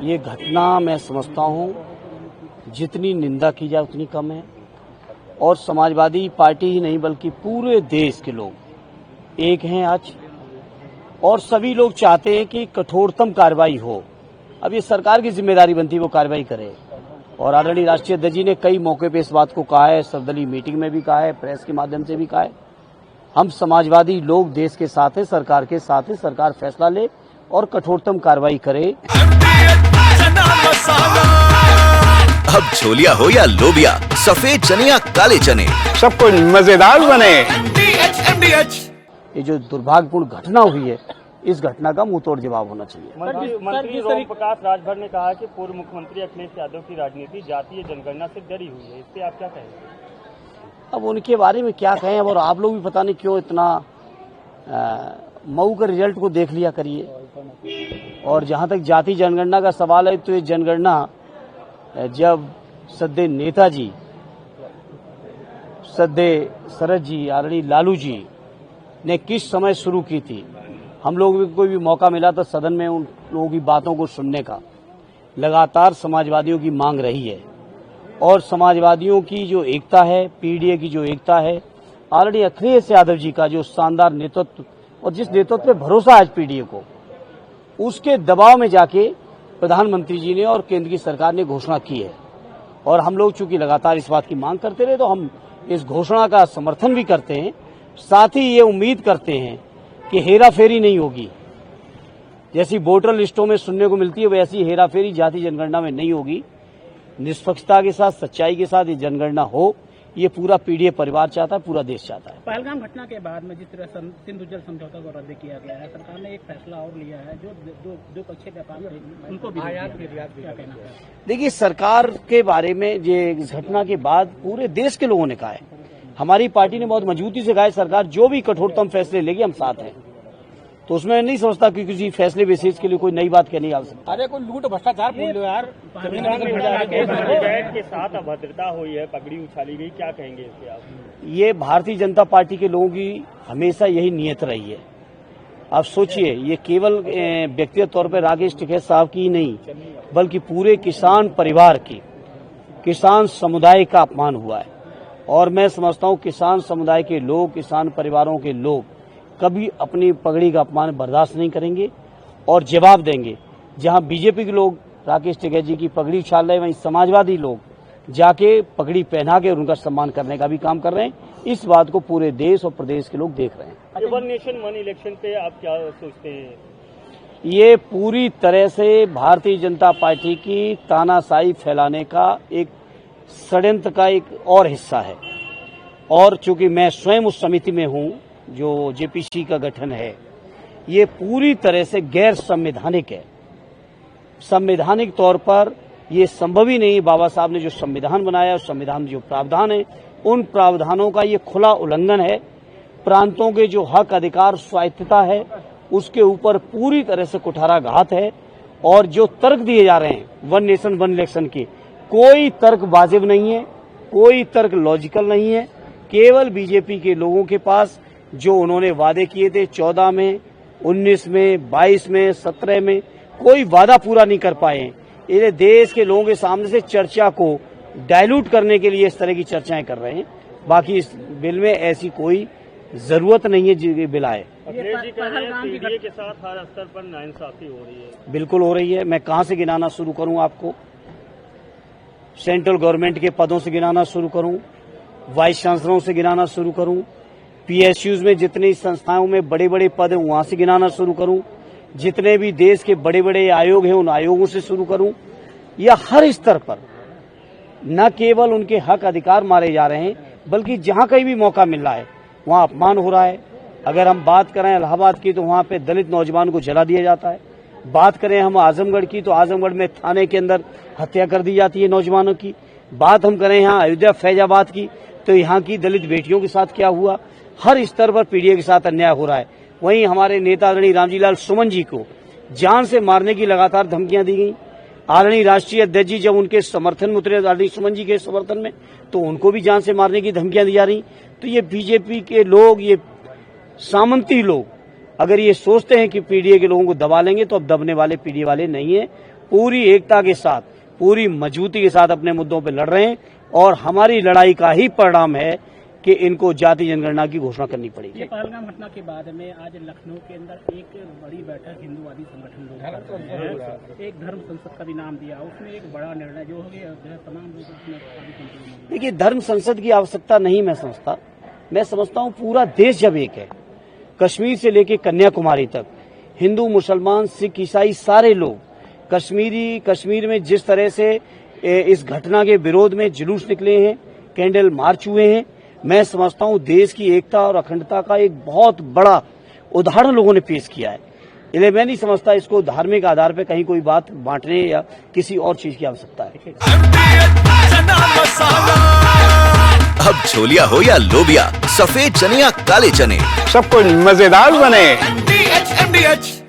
ये घटना मैं समझता हूं जितनी निंदा की जाए उतनी कम है और समाजवादी पार्टी ही नहीं बल्कि पूरे देश के लोग एक हैं आज और सभी लोग चाहते हैं कि कठोरतम कार्रवाई हो। अब ये सरकार की जिम्मेदारी बनती है वो कार्रवाई करे और आदरणीय राष्ट्रीय अध्यक्ष जी ने कई मौके पे इस बात को कहा है, सर्वदलीय मीटिंग में भी कहा है, प्रेस के माध्यम से भी कहा है। हम समाजवादी लोग देश के साथ हैं, सरकार के साथ हैं, सरकार फैसला ले और कठोरतम कार्रवाई करे। अब छोलिया हो या लोबिया, सफेद चने या काले चने, सब कुछ मजेदार बने। ये जो दुर्भाग्यपूर्ण घटना हुई है, इस घटना का मुंहतोड़ जवाब होना चाहिए। मंत्री ओम प्रकाश राजभर ने कहा है कि पूर्व मुख्यमंत्री अखिलेश यादव की राजनीति जातीय जनगणना से डरी हुई है, इस पे आप क्या कहेंगे? अब उनके बारे में क्या कहें, और आप लोग भी पता नहीं क्यों इतना मऊ के रिजल्ट को देख लिया करिए। और जहां तक जाति जनगणना का सवाल है तो ये जनगणना जब सद्य नेताजी, सद्य शरद जी, आदरणीय लालू जी ने किस समय शुरू की थी, हम लोग भी कोई भी मौका मिला तो सदन में उन लोगों की बातों को सुनने का लगातार समाजवादियों की मांग रही है। और समाजवादियों की जो एकता है, पीडीए की जो एकता है, आदरणीय अखिलेश यादव जी का जो शानदार नेतृत्व और जिस नेतृत्व पे भरोसा आज पीडीए को, उसके दबाव में जाके प्रधानमंत्री जी ने और केंद्र की सरकार ने घोषणा की है। और हम लोग चूंकि लगातार इस बात की मांग करते रहे तो हम इस घोषणा का समर्थन भी करते हैं। साथ ही ये उम्मीद करते हैं कि हेराफेरी नहीं होगी। जैसी वोटर लिस्टों में सुनने को मिलती है वैसी हेराफेरी जाति जनगणना में नहीं होगी। निष्पक्षता के साथ, सच्चाई के साथ ये जनगणना हो, ये पूरा पीडीए परिवार चाहता है, पूरा देश चाहता है। पहलगाम घटना के बाद में जिस तरह सिंधु जल समझौता को रद्द किया गया है, सरकार ने एक फैसला और लिया है जो दो पक्षीय व्यापार उनको भी क्या कहना है? देखिए, सरकार के बारे में ये घटना के बाद पूरे देश के लोगों ने कहा है, हमारी पार्टी ने बहुत मजबूती से कहा है सरकार जो भी कठोरतम फैसले लेगी हम साथ हैं। तो उसमें नहीं समझता कि किसी फैसले विशेष के लिए कोई नई बात कहने की आवश्यकता। अरे कोई लूट भ्रष्टाचार बोल लो यार। विधायक के साथ अभद्रता हुई है, पगड़ी उछाली गई, क्या कहेंगे इसके आप? ये भारतीय जनता पार्टी के लोगों की हमेशा यही नियत रही है। आप सोचिए, ये केवल व्यक्तिगत तौर पर राकेश टिकैत साहब की ही नहीं बल्कि पूरे किसान परिवार की, किसान समुदाय का अपमान हुआ है। और मैं समझता हूं किसान समुदाय के लोग, किसान परिवारों के लोग कभी अपनी पगड़ी का अपमान बर्दाश्त नहीं करेंगे और जवाब देंगे। जहां बीजेपी के लोग राकेश टिकैत जी की पगड़ी उछाल रहे हैं, वहीं समाजवादी लोग जाके पगड़ी पहना के उनका सम्मान करने का भी काम कर रहे हैं। इस बात को पूरे देश और प्रदेश के लोग देख रहे हैं। वन नेशन वन इलेक्शन पे आप क्या सोचते हैं? ये पूरी तरह से भारतीय जनता पार्टी की तानाशाही फैलाने का एक षड्यंत्र का एक और हिस्सा है। और चूंकि मैं स्वयं उस समिति में हूं जो जेपीसी का गठन है, ये पूरी तरह से गैर संवैधानिक है। संवैधानिक तौर पर ये संभव ही नहीं। बाबा साहब ने जो संविधान बनाया, उस संविधान में जो प्रावधान है, उन प्रावधानों का ये खुला उल्लंघन है। प्रांतों के जो हक, अधिकार, स्वायत्तता है, उसके ऊपर पूरी तरह से कुठाराघात है। और जो तर्क दिए जा रहे हैं वन नेशन वन इलेक्शन के, कोई तर्क वाजिब नहीं है, कोई तर्क लॉजिकल नहीं है। केवल बीजेपी के लोगों के पास जो उन्होंने वादे किए थे 14 में, 19 में, 22 में, 17 में, कोई वादा पूरा नहीं कर पाए। ये देश के लोगों के सामने से चर्चा को डाइल्यूट करने के लिए इस तरह की चर्चाएं कर रहे हैं। बाकी इस बिल में ऐसी कोई जरूरत नहीं है जी बिल आए। अखिलेश जी कह रहे हैं पीडीए के साथ हर स्तर पर नाइंसाफी हो रही है। बिल्कुल हो रही है। मैं कहां से गिनाना शुरू करूं आपको? सेंट्रल गवर्नमेंट के पदों से गिनाना शुरू करूं, वाइस चांसलरों से गिनाना शुरू करूं, पीएसयूज में जितनी संस्थाओं में बड़े बड़े पद हैं वहां से गिनाना शुरू करूं, जितने भी देश के बड़े बड़े आयोग हैं उन आयोगों से शुरू करूं, या हर स्तर पर न केवल उनके हक अधिकार मारे जा रहे हैं बल्कि जहां कहीं भी मौका मिल रहा है वहां अपमान हो रहा है। अगर हम बात करें इलाहाबाद की तो वहां पे दलित नौजवान को जला दिया जाता है। बात करें हम आजमगढ़ की तो आजमगढ़ में थाने के अंदर हत्या कर दी जाती है नौजवानों की। बात हम करें यहाँ अयोध्या फैजाबाद की तो यहाँ की दलित बेटियों के साथ क्या हुआ। हर स्तर पर पीडीए के साथ अन्याय हो रहा है। वहीं हमारे नेता आदरणीय रामजी लाल सुमन जी को जान से मारने की लगातार धमकियां दी गई। आदरणीय राष्ट्रीय अध्यक्ष जी जब उनके समर्थन में उतरे, आदरणीय सुमन जी के समर्थन में, तो उनको भी जान से मारने की धमकियां दी जा रही। तो ये बीजेपी के लोग, ये सामंती लोग अगर ये सोचते हैं कि पीडीए के लोगों को दबा लेंगे तो अब दबने वाले पीडीए वाले नहीं है। पूरी एकता के साथ, पूरी मजबूती के साथ अपने मुद्दों पर लड़ रहे हैं और हमारी लड़ाई का ही परिणाम है कि इनको जाति जनगणना की घोषणा करनी पड़ेगी। ये पहलगाम घटना के बाद में आज लखनऊ के अंदर एक बड़ी बैठक हिंदूवादी संगठन लोग कर रहे हैं। एक धर्म संसद का भी नाम दिया, उसमें एक बड़ा निर्णय जो हो गया तमाम लोग उसमें। देखिए, धर्म संसद की आवश्यकता नहीं मैं समझता हूँ पूरा देश जब एक है, कश्मीर से लेकर कन्याकुमारी तक, हिंदू मुसलमान सिख ईसाई सारे लोग कश्मीर में जिस तरह से इस घटना के विरोध में जुलूस निकले हैं, कैंडल मार्च हुए हैं, मैं समझता हूं देश की एकता और अखंडता का एक बहुत बड़ा उदाहरण लोगों ने पेश किया है। इसलिए मैं नहीं समझता इसको धार्मिक आधार पर कहीं कोई बात बांटने या किसी और चीज की आवश्यकता है। अब छोलिया हो या लोबिया, सफेद चने या काले चने, सबको मजेदार बने। MDH